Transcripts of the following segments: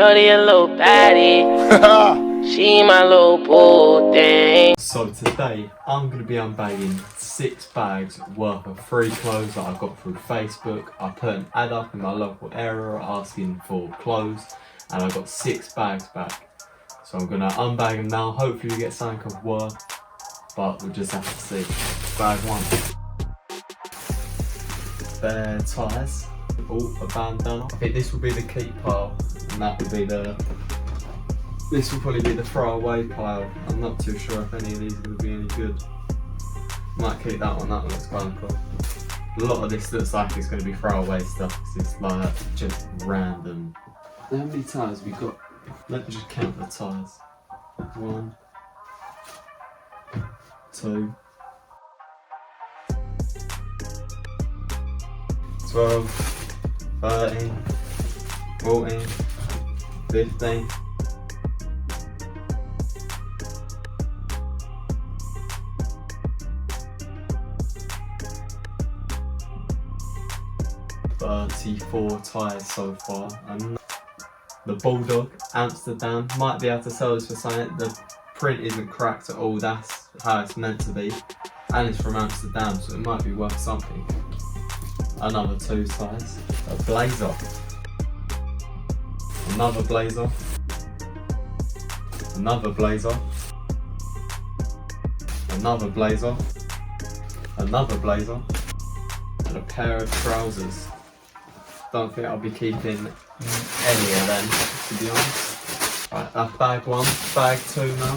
shorty a little baddie. She my little boo thing. So today I'm going to be unbagging 6 bags worth of free clothes that I got through Facebook. I put an ad up in my local area asking for clothes and I got 6 bags back. So I'm going to unbag them now. Hopefully we get something of worth, but we'll just have to see. Bag 1. Bare ties. Oh, a bandana. I think this will be the keep pile and that would be this will probably be the throwaway pile. I'm not too sure if any of these are going to be any good. Might keep that one looks kind of cool. A lot of this looks like it's going to be throwaway stuff because it's like just random. How many ties have we got? Let me just count the ties. 1, 2, 12, 13, 14, 15. 34 ties so far. And the Bulldog, Amsterdam, might be able to sell this for something. The print isn't cracked at all, that's how it's meant to be. And it's from Amsterdam, so it might be worth something. Another 2 ties. A blazer. Another blazer. Another blazer. Another blazer. Another blazer. And a pair of trousers. Don't think I'll be keeping any of them, to be honest. Right, that's bag 1. Bag 2 now.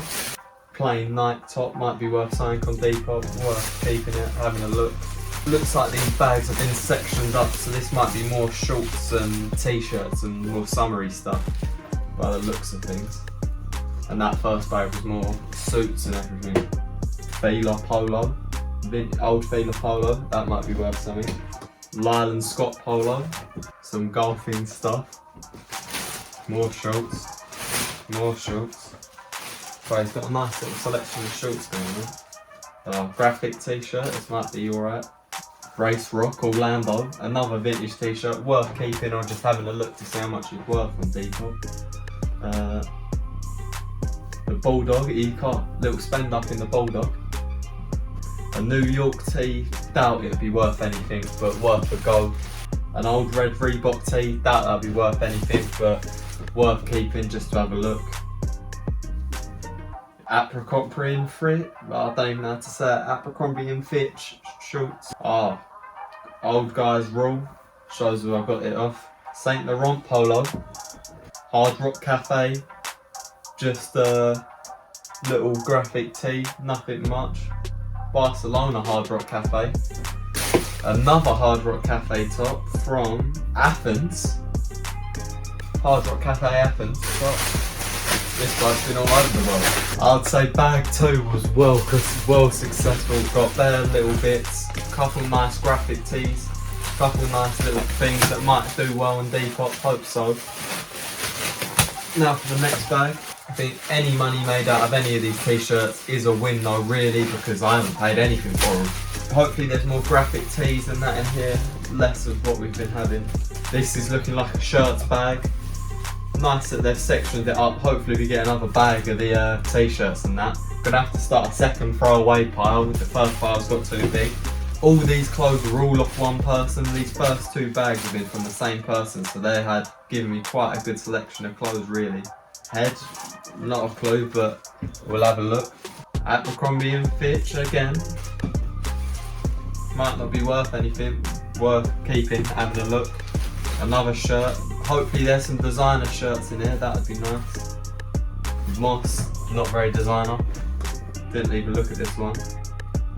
Plain Nike top, might be worth something on Depop, worth keeping it, having a look. Looks like these bags have been sectioned up, so this might be more shorts and t-shirts and more summery stuff by the looks of things. And that first bag was more suits and everything. Fila polo, old Fila polo, that might be worth something. Lyle and Scott polo, some golfing stuff, more shorts, more shorts. So he's got a nice little selection of shorts going on. Graphic t-shirt, this might be alright. Race Rock Orlando, another vintage t-shirt, worth keeping or just having a look to see how much it's worth on Depop. The Bulldog, little spend up in the Bulldog. A New York tee, doubt it'd be worth anything, but worth a go. An old red Reebok tee, doubt that'd be worth anything, but worth keeping just to have a look. Abercrombie and Fitch, I don't even know how to say it. Abercrombie and Fitch shorts. Old Guys Rule, shows where I got it off. Saint Laurent polo. Hard Rock Cafe, just a little graphic tee, nothing much. Barcelona Hard Rock Cafe. Another Hard Rock Cafe top from Athens. Hard Rock Cafe Athens top. This guy's been all over the world. I'd say bag 2 was well successful. Got bare little bits, couple nice graphic tees, couple nice little things that might do well on Depop, hope so. Now for the next bag. I think any money made out of any of these t-shirts is a win though, really, because I haven't paid anything for them. Hopefully there's more graphic tees than that in here, less of what we've been having. This is looking like a shirts bag. Nice that they've sectioned it up. Hopefully we get another bag of the t-shirts and that. Gonna have to start a second throwaway pile, the first pile's got too big. All these clothes were all off one person. These first 2 bags have been from the same person, so they had given me quite a good selection of clothes really. Head, not a clue, but we'll have a look. Abercrombie and Fitch again. Might not be worth anything, worth keeping, having a look. Another shirt. Hopefully there's some designer shirts in here, that would be nice. Moss, not very designer. Didn't even look at this one.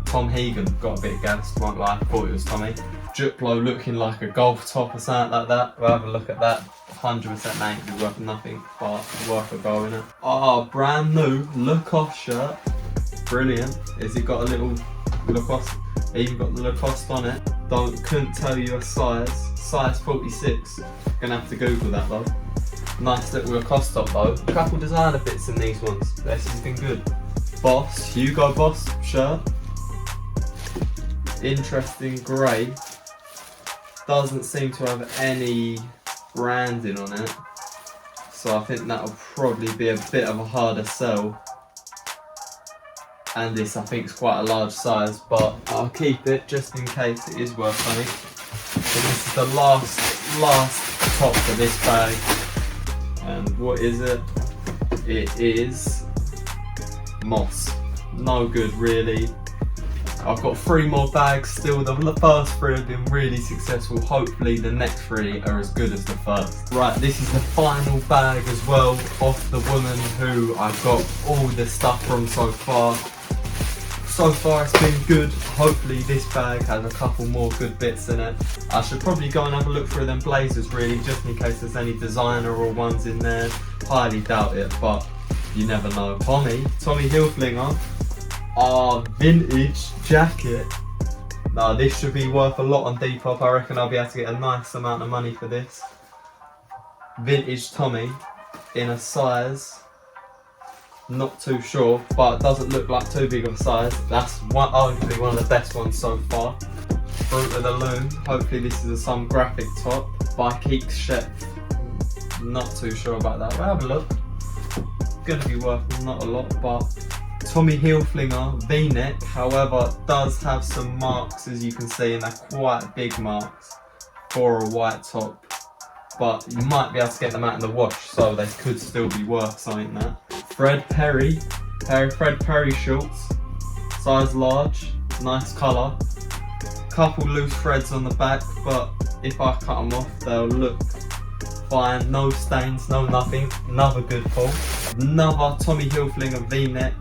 Tom Hegan, got a bit gassed, won't lie, thought it was Tommy. Duplo looking like a golf top or something like that. We'll have a look at that. 100% ain't be worth nothing, but worth a go in it. Brand new Lacoste shirt. Brilliant. Has it got a little Lacoste? Even got the Lacoste on it. Couldn't tell you a size. Size 46. Gonna have to Google that though. Nice little Lacoste top though. A couple designer bits in these ones. This has been good. Boss, Hugo Boss shirt. Interesting grey. Doesn't seem to have any branding on it. so I think that'll probably be a bit of a harder sell. And this I think is quite a large size, but I'll keep it just in case it is worth something. So this is the last top for this bag. And what is it? It is moss. No good really. I've got 3 more bags still. The first 3 have been really successful. Hopefully the next 3 are as good as the first. Right, this is the final bag as well of the woman who I got all the stuff from so far. So far it's been good. Hopefully this bag has a couple more good bits in it. I should probably go and have a look through them blazers really, just in case there's any designer or ones in there. Highly doubt it, but you never know. Tommy Hilfiger. Our vintage jacket. Now this should be worth a lot on Depop. I reckon I'll be able to get a nice amount of money for this. Vintage Tommy in a size, not too sure, but it doesn't look like too big of a size. That's arguably one of the best ones so far. Fruit of the Loom. Hopefully this is some graphic top by Keeks Chef. Not too sure about that, but have a look. Gonna be worth not a lot, but Tommy Hilfiger V-neck, however, does have some marks, as you can see, and they're quite big marks for a white top. But you might be able to get them out in the wash, so they could still be worth something there. Fred Perry shorts, size large, nice colour. Couple loose threads on the back, but if I cut them off, they'll look fine. No stains, no nothing. Another good pull. Another Tommy Hilfiger V-neck.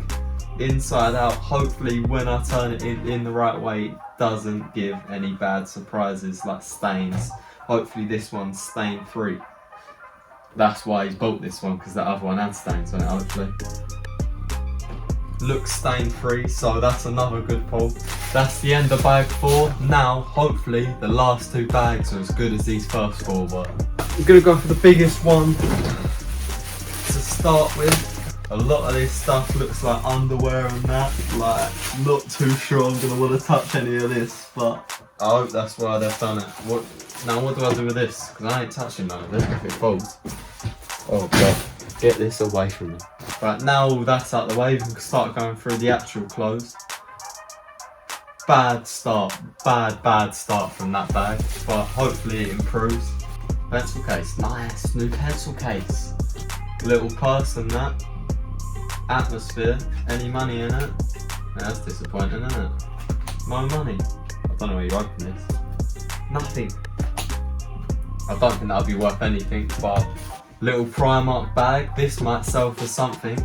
Inside out. Hopefully when I turn it in the right way, it doesn't give any bad surprises like stains. Hopefully this one's stain free. That's why he's bought this one, because the other one had stains on it hopefully. Looks stain free, so that's another good pull. That's the end of bag 4. Now hopefully the last 2 bags are as good as these first 4, but I'm gonna go for the biggest one to start with. A lot of this stuff looks like underwear and that, like, not too sure I'm gonna want to touch any of this, but I hope that's why they've done it. Now what do I do with this? Because I ain't touching none of this if it folds. Oh god, get this away from me. Right, now all that's out of the way, we can start going through the actual clothes. Bad start from that bag, but hopefully it improves. Pencil case, nice, new pencil case. Little purse and that. Atmosphere, any money in it? That's disappointing, isn't it? No money. I don't know where you open this. Nothing. I don't think that'll be worth anything, but little Primark bag. This might sell for something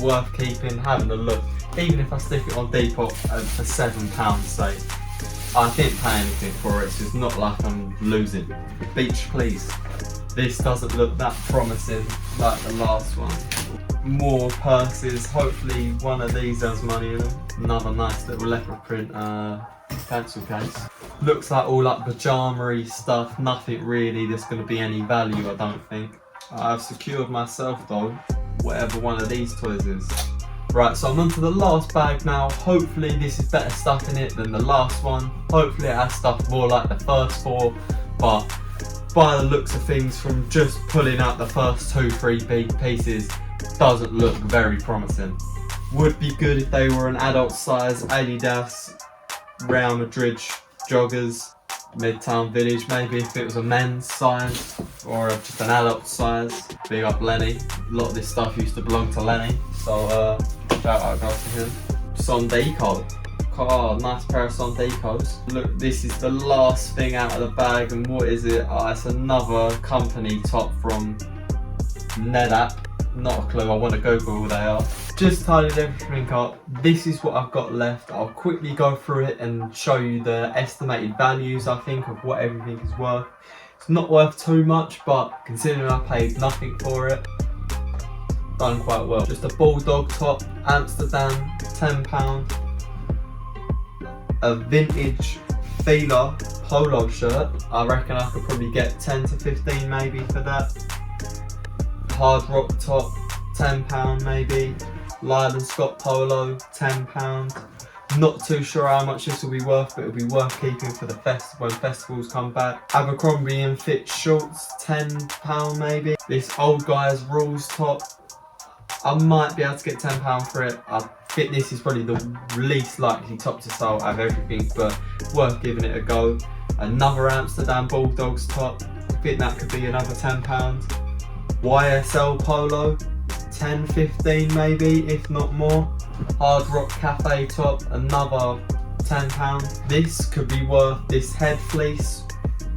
worth keeping, having a look. Even if I stick it on Depop for £7, say. I didn't pay anything for it, so it's not like I'm losing. Beach please. This doesn't look that promising like the last one. More purses, hopefully one of these has money in them. Another nice little leopard print pencil case. Looks like all like pyjama-y stuff, nothing really that's going to be any value, I don't think. I've secured myself though, whatever one of these toys is. Right, so I'm on to the last bag now. Hopefully this is better stuff in it than the last one. Hopefully it has stuff more like the first 4, but by the looks of things, from just pulling out the first 2-3 pieces, doesn't look very promising. Would be good if they were an adult size Adidas Real Madrid joggers, Midtown Village, maybe if it was a men's size or just an adult size. Big up Lenny. A lot of this stuff used to belong to Lenny, so shout out guys to him. Sondeco. Oh, nice pair of Sondecos. Look, this is the last thing out of the bag, and what is it? Oh, it's another company top from NetApp. Not a clue, I want to Google who they are. Just tidied everything up. This is what I've got left. I'll quickly go through it and show you the estimated values, I think, of what everything is worth. It's not worth too much, but considering I paid nothing for it, done quite well. Just a bulldog top, Amsterdam, £10. A vintage Fila polo shirt. I reckon I could probably get 10 to 15 maybe for that. Hard rock top, £10 maybe. Lyle and Scott polo, £10. Not too sure how much this will be worth, but it'll be worth keeping for the when festivals come back. Abercrombie and Fitch shorts, £10 maybe. This Old Guys Rules top, I might be able to get £10 for it. I think this is probably the least likely top to sell out of everything, but worth giving it a go. Another Amsterdam Bulldogs top, I think that could be another £10. YSL Polo, 10, 15 maybe, if not more. Hard Rock Cafe top, another £10. This could be worth, this head fleece,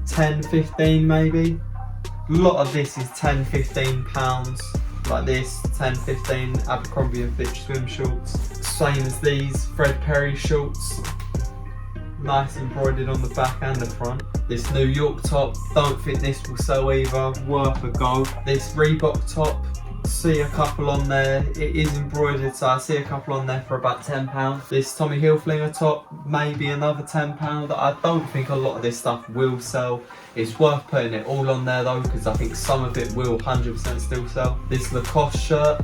10, 15 maybe. A lot of this is 10, 15 pounds. Like this, 10, 15 Abercrombie and Fitch swim shorts. Same as these Fred Perry shorts. Nice embroidered on the back and the front. This New York top, don't think this will sell either, worth a go. This Reebok top, see a couple on there, it is embroidered, so I see a couple on there for about £10. This Tommy Hilfiger top, maybe another £10. I don't think a lot of this stuff will sell. It's worth putting it all on there though, because I think some of it will 100% still sell. This Lacoste shirt,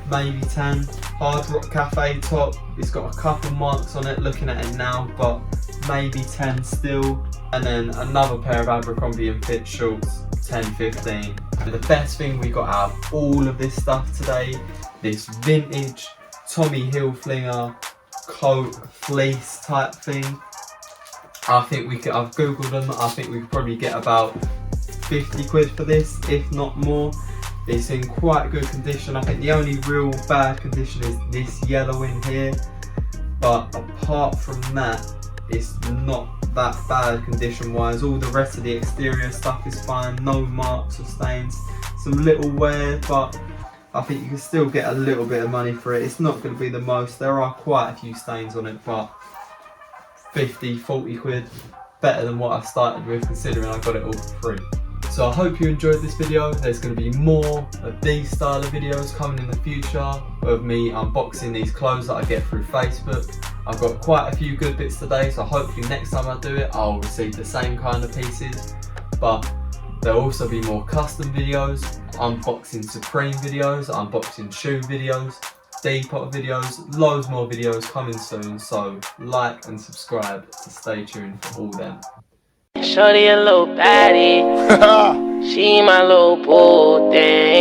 maybe 10. Hard Rock Cafe top, it's got a couple marks on it looking at it now, but maybe 10 still. And then another pair of Abercrombie and Fitch shorts, 10, 15. But the best thing we got out of all of this stuff today, this vintage Tommy Hilfiger coat fleece type thing. I think we could, I've googled them, I think we could probably get about 50 quid for this, if not more. It's in quite good condition. I think the only real bad condition is this yellow in here, but apart from that, it's not that bad condition wise. All the rest of the exterior stuff is fine, no marks or stains. Some little wear, but I think you can still get a little bit of money for it. It's not going to be the most, there are quite a few stains on it, but 50, 40 quid, better than what I started with, considering I got it all for free. So I hope you enjoyed this video. There's going to be more of these style of videos coming in the future of me unboxing these clothes that I get through Facebook. I've got quite a few good bits today, so hopefully next time I do it I'll receive the same kind of pieces. But there'll also be more custom videos, unboxing Supreme videos, unboxing shoe videos, Depop videos, loads more videos coming soon, so like and subscribe to stay tuned for all them. Shorty a little baddie. She my little boo thing.